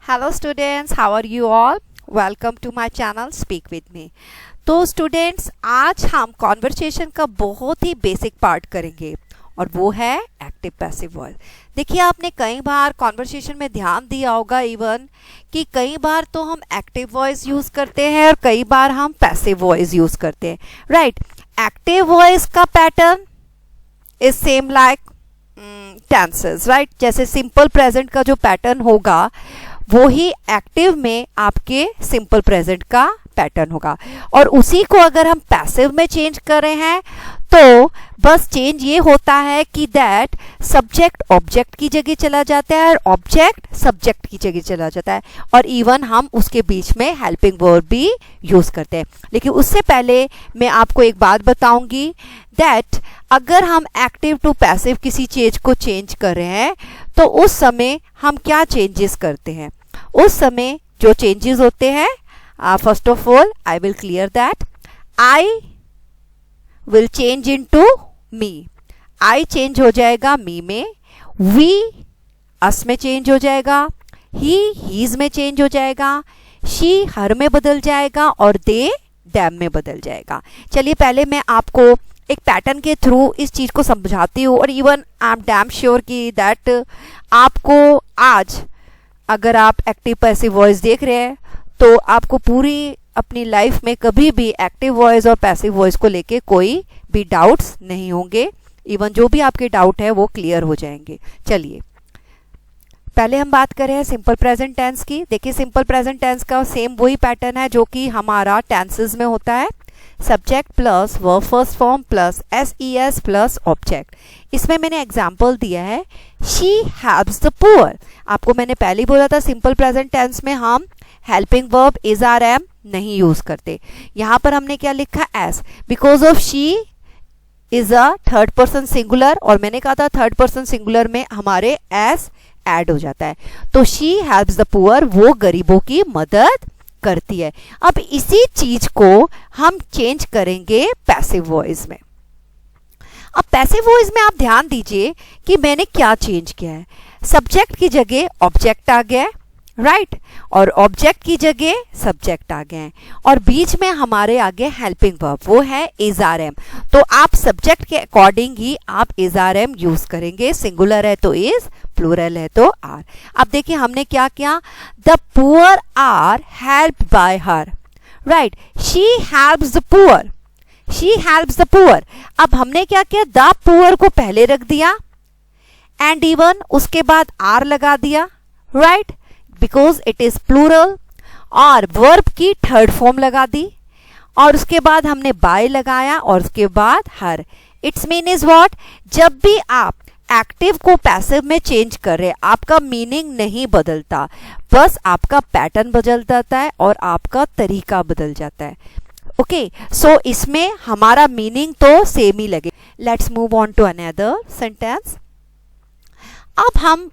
Hello students, how are you all? Welcome to my channel speak with me. तो students, आज हम conversation का बहुत ही बेसिक पार्ट करेंगे और वो है एक्टिव पैसिव वॉइस। देखिए, आपने कई बार कॉन्वर्सेशन में ध्यान दिया होगा इवन कि कई बार तो हम एक्टिव वॉइस यूज़ करते हैं और कई बार हम पैसिव वॉइस यूज़ करते हैं, राइट। एक्टिव वॉइस का pattern is same like tenses, right. जैसे सिंपल प्रेजेंट का जो पैटर्न होगा वो ही एक्टिव में आपके सिंपल प्रेजेंट का पैटर्न होगा, और उसी को अगर हम पैसिव में चेंज कर रहे हैं तो बस चेंज ये होता है कि दैट सब्जेक्ट ऑब्जेक्ट की जगह चला जाता है और ऑब्जेक्ट सब्जेक्ट की जगह चला जाता है, और इवन हम उसके बीच में हेल्पिंग वर्ब भी यूज करते हैं। लेकिन उससे पहले मैं आपको एक बात बताऊंगी दैट अगर हम एक्टिव टू पैसिव किसी चीज को चेंज कर रहे हैं तो उस समय हम क्या चेंजेस करते हैं। उस समय जो चेंजेस होते हैं, first of all I will clear that I will change into me. I change हो जाएगा मी में, वी अस में चेंज हो जाएगा, ही हीज में चेंज हो जाएगा, शी हर में बदल जाएगा और दे दैम में बदल जाएगा। चलिए पहले मैं आपको एक पैटर्न के थ्रू इस चीज को समझाती हूँ, और even I am damn sure कि दैट आपको आज अगर आप एक्टिव पैसिव वॉइस देख रहे हैं तो आपको पूरी अपनी लाइफ में कभी भी एक्टिव वॉइस और पैसिव वॉइस को लेके कोई भी डाउट्स नहीं होंगे। इवन जो भी आपके डाउट है वो क्लियर हो जाएंगे। चलिए पहले हम बात करें सिंपल प्रेजेंट टेंस की। देखिए, सिंपल प्रेजेंट टेंस का सेम वही पैटर्न है जो कि हमारा टेंसेस में होता है। Subject plus verb first form plus S plus object. इसमें मैंने एग्जाम्पल दिया है, शी हेल्प्स द पुअर। आपको मैंने पहले ही बोला था सिंपल प्रेजेंट टेंस में हम helping verb is are am नहीं यूज करते। यहां पर हमने क्या लिखा, s, because of she is a third person singular, और मैंने कहा था थर्ड पर्सन सिंगुलर में हमारे एस ऐड हो जाता है। तो शी हेल्प्स द पुअर, वो गरीबों की मदद करती है। अब इसी चीज को हम चेंज करेंगे पैसिव वॉइस में। अब पैसिव वॉइस में आप ध्यान दीजिए कि मैंने क्या चेंज किया है। सब्जेक्ट की जगह ऑब्जेक्ट आ गया, राइट, और ऑब्जेक्ट की जगह सब्जेक्ट आ गए, और बीच में हमारे आगे हेल्पिंग वर्ब वो है इज आर एम। तो आप सब्जेक्ट के अकॉर्डिंग ही आप इज आर एम यूज करेंगे। सिंगुलर है तो इज, प्लूरल है तो आर। अब देखिए हमने क्या किया, the poor are helped by her, right. She helps the poor, she helps the poor. अब हमने क्या किया, द पुअर को पहले रख दिया एंड इवन उसके बाद आर लगा दिया, right, because it is plural, और वर्ब की थर्ड फॉर्म लगा दी, और उसके बाद हमने बाय लगाया और उसके बाद हर। इट्स मीन इज व्हाट, जब भी आप एक्टिव को पैसिव में चेंज कर रहे, आपका मीनिंग नहीं बदलता, बस आपका पैटर्न बदल जाता है और आपका तरीका बदल जाता है। ओके, सो इसमें हमारा मीनिंग तो सेम ही लगे। Let's move on to another sentence. अब हम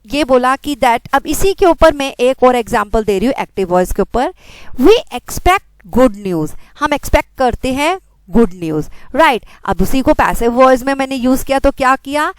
ये बोला कि दैट, अब इसी के ऊपर मैं एक और एग्जांपल दे रही हूँ एक्टिव वॉइस के ऊपर। वी एक्सपेक्ट गुड न्यूज, हम एक्सपेक्ट करते हैं गुड न्यूज, राइट। अब उसी को पैसिव वॉइस में मैंने यूज किया, तो क्या किया,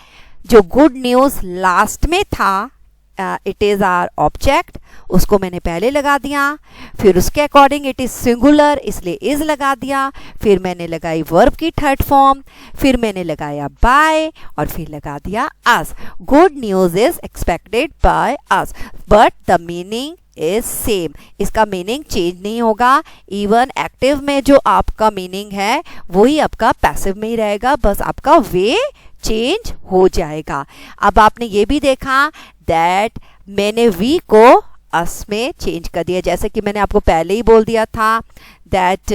जो गुड न्यूज लास्ट में था, इट इज आर ऑब्जेक्ट, उसको मैंने पहले लगा दिया, फिर उसके अकॉर्डिंग इट इज सिंगुलर इसलिए इज लगा दिया, फिर मैंने लगाई वर्ब की थर्ड फॉर्म, फिर मैंने लगाया बाय, और फिर लगा दिया us. Good news is expected by us, but the meaning is same. इसका मीनिंग चेंज नहीं होगा। इवन एक्टिव में जो आपका मीनिंग है वही आपका पैसिव में ही रहेगा, बस आपका वे चेंज हो जाएगा। अब आपने ये भी देखा दैट मैंने वी को अस में चेंज कर दिया, जैसे कि मैंने आपको पहले ही बोल दिया था that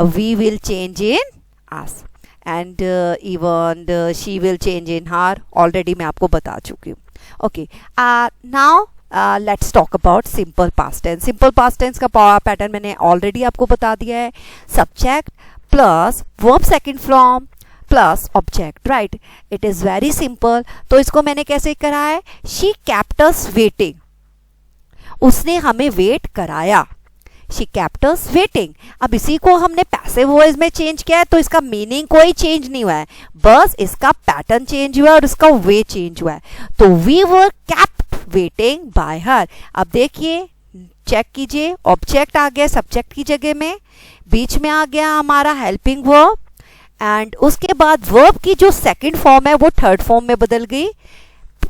we will change in us and even she will change in her. Already मैं आपको बता चुकी हूँ। Okay, now let's talk about simple past tense. Simple past tense का पैटर्न मैंने ऑलरेडी आपको बता दिया है। Subject plus verb second form plus object, right. It is very simple. तो इसको मैंने कैसे करा है, शी केप्ट अस वेटिंग, उसने हमें वेट कराया, शी केप्ट अस वेटिंग। अब इसी को हमने पैसिव वॉइस में चेंज किया है, तो इसका मीनिंग कोई चेंज नहीं हुआ है, बस इसका पैटर्न चेंज हुआ है और इसका वे चेंज हुआ है। तो we were kept waiting by her. अब देखिए, चेक कीजिए, ऑब्जेक्ट आ गया सब्जेक्ट की जगह में, बीच में आ गया हमारा हेल्पिंग वर्ब, एंड उसके बाद वर्ब की जो सेकंड फॉर्म है वो थर्ड फॉर्म में बदल गई,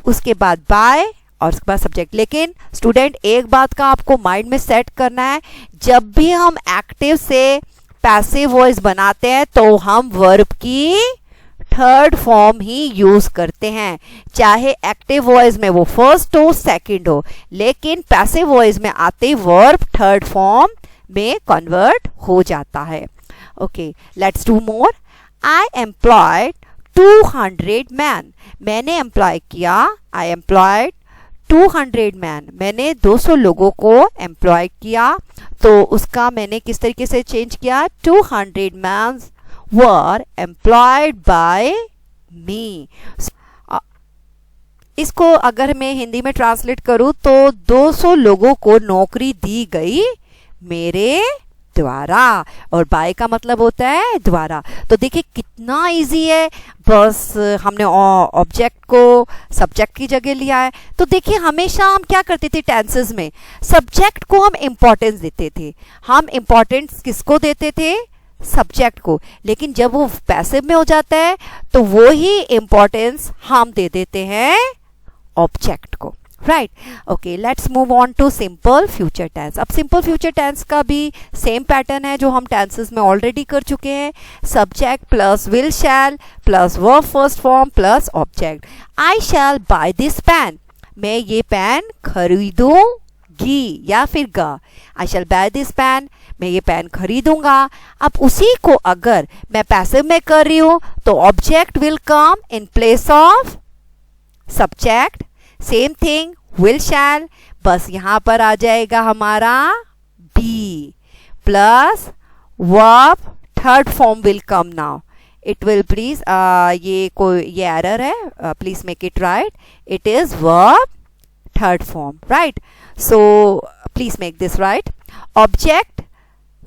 उसके बाद बाय और उसके बाद सब्जेक्ट। लेकिन स्टूडेंट एक बात का आपको माइंड में सेट करना है, जब भी हम एक्टिव से पैसिव वॉइस बनाते हैं तो हम वर्ब की थर्ड फॉर्म ही यूज करते हैं, चाहे एक्टिव वॉइस में वो फर्स्ट हो सेकंड हो, लेकिन पैसिव वॉइस में आते वर्ब थर्ड फॉर्म में कन्वर्ट हो जाता है। Okay, let's do more. I employed 200 man, मैंने एम्प्लॉय किया, आई एम्प्लॉयड 200 मैन, मैंने 200 लोगों को एम्प्लॉय किया, तो उसका मैंने किस तरीके से चेंज किया, 200 man were employed by me। इसको अगर मैं हिंदी में ट्रांसलेट करूं तो 200 लोगों को नौकरी दी गई मेरे द्वारा, और बाय का मतलब होता है द्वारा। तो देखिए कितना इजी है, बस हमने ऑब्जेक्ट को सब्जेक्ट की जगह लिया है। तो देखिए हमेशा हम क्या करते थे टेंसेस में, सब्जेक्ट को हम इंपॉर्टेंस देते थे, हम इंपॉर्टेंस किसको देते थे, सब्जेक्ट को, लेकिन जब वो पैसिव में हो जाता है तो वो ही इंपॉर्टेंस हम दे देते हैं ऑब्जेक्ट को, right. Okay, let's move on to simple future tense. अब सिंपल फ्यूचर टेंस का भी सेम पैटर्न है जो हम टेंसेस में ऑलरेडी कर चुके हैं, subject plus will shall plus verb first form plus object. I shall buy this pen, मैं ये पेन खरीदूंगी या फिर गा, I shall buy this pen, मैं ये पेन खरीदूंगा। अब उसी को अगर मैं पैसिव में कर रही हूं तो object will come in place of subject, same thing will shall, बस यहां पर आ जाएगा हमारा be plus verb third form will come now, it will please, ये एरर है, please make it right, it is verb third form, right. So please make this right, object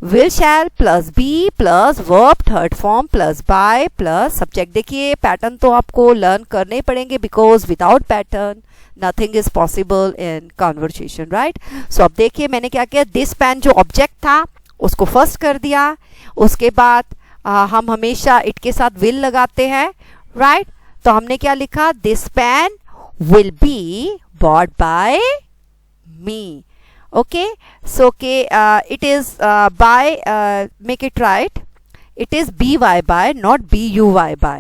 will shall plus be plus verb third form plus by plus subject. देखिए pattern तो आपको learn करने पड़ेंगे, because without pattern nothing is possible in conversation, right. So अब देखिए मैंने क्या किया, दिस पेन जो ऑब्जेक्ट था उसको फर्स्ट कर दिया, उसके बाद हम हमेशा इट के साथ विल लगाते हैं, राइट। तो हमने क्या लिखा, this pen will be bought by me. Okay, so it is by, make it right, it is by not by।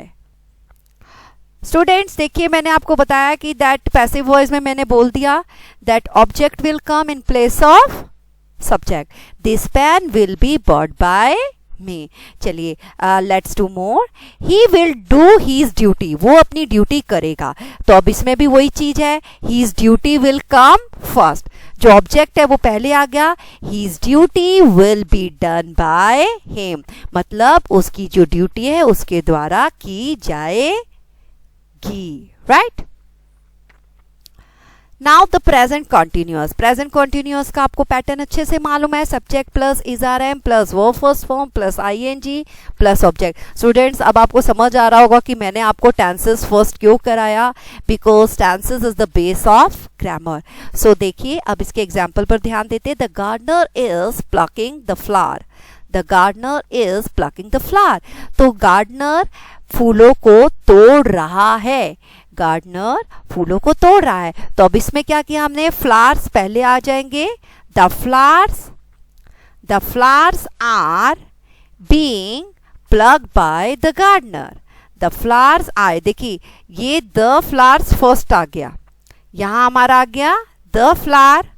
Students देखिए मैंने आपको बताया कि दैट पैसिव वॉइस में मैंने बोल दिया that object will come in place of subject, this pen will be bought by me. चलिए let's do more, he will do his duty, वो अपनी ड्यूटी करेगा, तो अब इसमें भी वही चीज है, his duty will come first, जो ऑब्जेक्ट है वो पहले आ गया, his duty will be done by him, मतलब उसकी जो ड्यूटी है उसके द्वारा की जाएगी, right. Now the present continuous, present continuous का आपको पैटर्न अच्छे से मालूम है, subject plus is are am plus verb first form plus ING plus object. Students अब आपको समझ आ रहा होगा कि मैंने आपको टेंसेस फर्स्ट क्यों कराया, because tenses is the base of grammar. So देखिए अब इसके एग्जाम्पल पर ध्यान देते, the gardener is plucking the flower, the gardener is plucking the flower, तो गार्डनर फूलों को तोड़ रहा है, गार्डनर फूलों को तोड़ रहा है। तो अब इसमें क्या किया हमने, फ्लावर्स पहले आ जाएंगे, the flowers are being plucked by the gardener, the flowers आए, देखिए ये द फ्लावर्स फर्स्ट आ गया, यहां हमारा आ गया द फ्लावर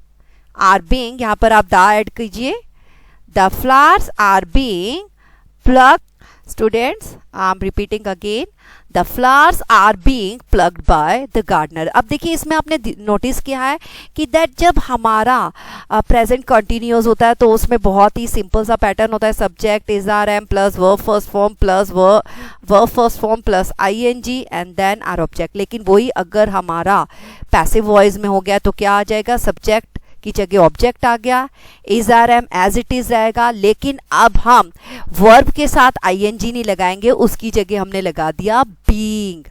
आर बीइंग, यहां पर आप द ऐड कीजिए, the flowers are being plucked. Students I am repeating again, the flowers are being plucked by the gardener. अब देखिए इसमें आपने नोटिस किया है कि दैट जब हमारा प्रेजेंट कंटिन्यूअस होता है तो उसमें बहुत ही सिंपल सा पैटर्न होता है, subject is are am plus verb first form plus verb first form plus ING and then are object. लेकिन वही अगर हमारा पैसिव वॉइस में हो गया तो क्या आ जाएगा, सब्जेक्ट की जगह ऑब्जेक्ट आ गया, is are am as it is रहेगा, लेकिन अब हम वर्ब के साथ आईएनजी नहीं लगाएंगे, उसकी जगह हमने लगा दिया बीइंग,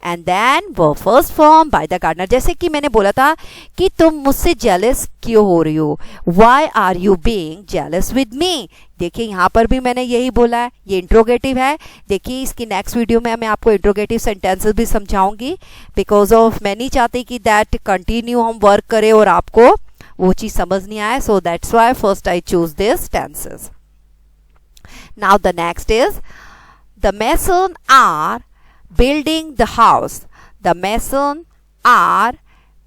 एंड देन वो first form by the gardener. जैसे कि मैंने बोला था कि तुम मुझसे जेलस क्यों हो रही हो, why are you being jealous with me. देखिए यहाँ पर भी मैंने यही बोला है, ये इंट्रोगेटिव है। देखिए इसकी नेक्स्ट वीडियो में मैं आपको इंट्रोगेटिव सेंटेंसेस भी समझाऊंगी, बिकॉज ऑफ मैं नहीं चाहती कि दैट कंटिन्यू हम वर्क करें और आपको वो चीज समझ नहीं आए, so that's why first I choose this tenses. Now the next is the mason are building the house. The mason are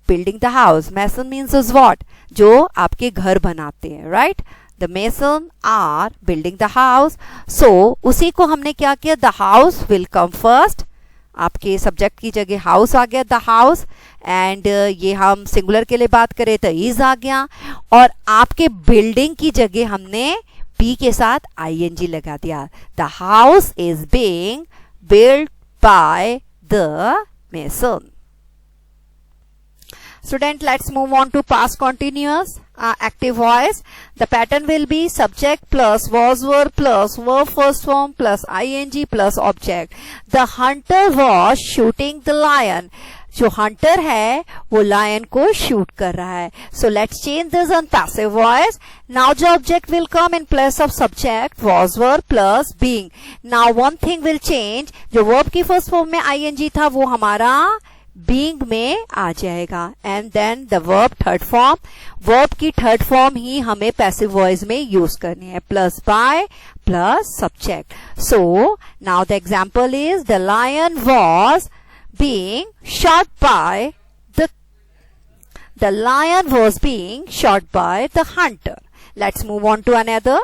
building the house. Mason means is what? जो आपके घर बनाते हैं, right? The mason are building the house. So उसी को हमने क्या किया, the house will come first. आपके सब्जेक्ट की जगह हाउस आ गया, द हाउस, एंड ये हम सिंगुलर के लिए बात करें तो इज आ गया, और आपके बिल्डिंग की जगह हमने बी के साथ आईएनजी लगा दिया। The house is being build by the mason. Student, let's move on to past continuous active voice. The pattern will be subject plus was verb plus verb first form plus ing plus object. The hunter was shooting the lion. जो hunter है वो lion को shoot कर रहा है। So let's change this on passive voice. Now जो object will come in place of subject was verb plus being. Now one thing will change, जो verb की फर्स्ट फॉर्म में आईएनजी था वो हमारा बीइंग में आ जाएगा, and then the verb third form, verb की थर्ड फॉर्म ही हमें पैसिव वॉइस में यूज करनी है, plus by plus subject. So now the example is the lion was being shot by the lion was being shot by the hunter. Let's move on to another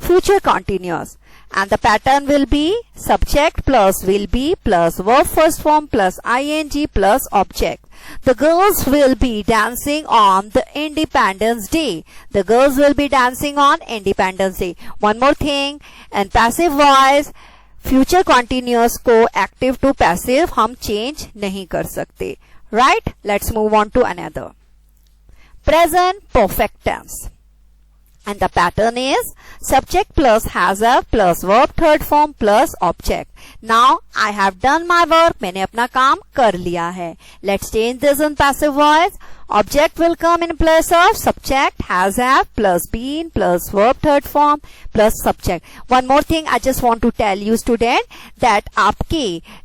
future continuous, and the pattern will be subject plus will be plus verb first form plus ing plus object. The girls will be dancing on the Independence Day. The girls will be dancing on Independence Day. One more thing, and passive voice future continuous को active to passive हम change नहीं कर सकते, right. Let's move on to another present perfect tense, and the pattern is subject plus has a plus verb third form plus object. Now I have done my work, मैंने अपना काम कर लिया है। Let's change this in passive voice. Object will come in place of subject has have plus been plus verb third form plus subject. One more thing I just want to tell you student that आपके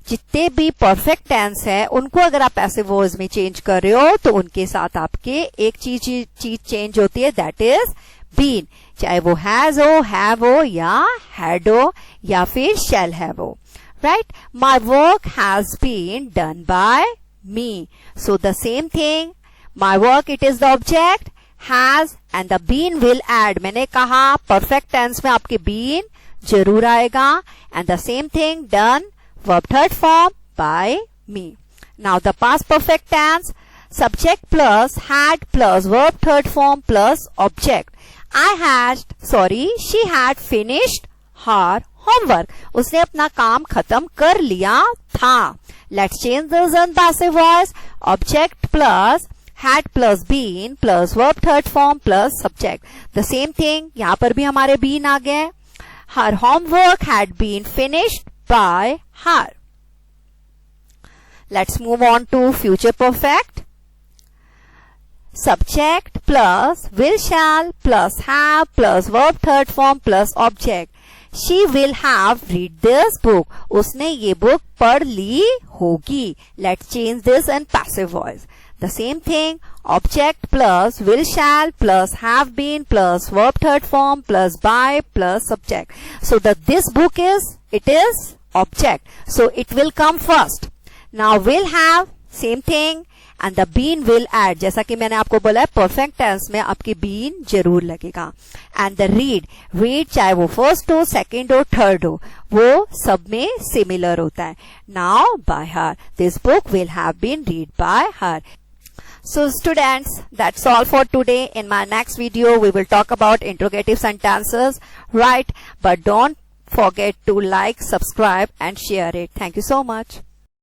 जितने भी perfect tense है उनको अगर आप passive voice में change कर रहे हो तो उनके साथ आपके एक चीज change होती है, that is बीन, चाहे वो हैज हो, हैव हो या हैड हो या फिर शैल हैव हो, right. My work has been done by me, so the same thing, my work it is the object, has and the been will add. मैंने कहा परफेक्ट टेंस में आपके बीन जरूर आएगा, and the same thing done verb third form by me. Now the past perfect tense, subject plus had plus verb third form plus object. she had finished her homework. उसने अपना काम खत्म कर लिया था। Let's change this in passive voice. Object plus had plus been plus verb third form plus subject. The same thing, यहाँ पर भी हमारे been आ गए। Her homework had been finished by her. Let's move on to future perfect. Subject plus will shall plus have plus verb third form plus object. She will have read this book. उसने ये book पढ़ ली होगी. Let's change this in passive voice. The same thing, object plus will shall plus have been plus verb third form plus by plus subject. So this book is object. So it will come first. Now will have, same thing, and the been will add. जैसा कि मैंने आपको बोला है perfect tense में आपकी been जरूर लगेगा। एंड द रीड चाहे वो फर्स्ट हो, सेकेंड हो, थर्ड हो, वो सब में सिमिलर होता है। Now by her, this book will have been read by her. So students, that's all for today. In my next video, we will talk about interrogative sentences, right? But don't forget to like, subscribe and share it. Thank you so much.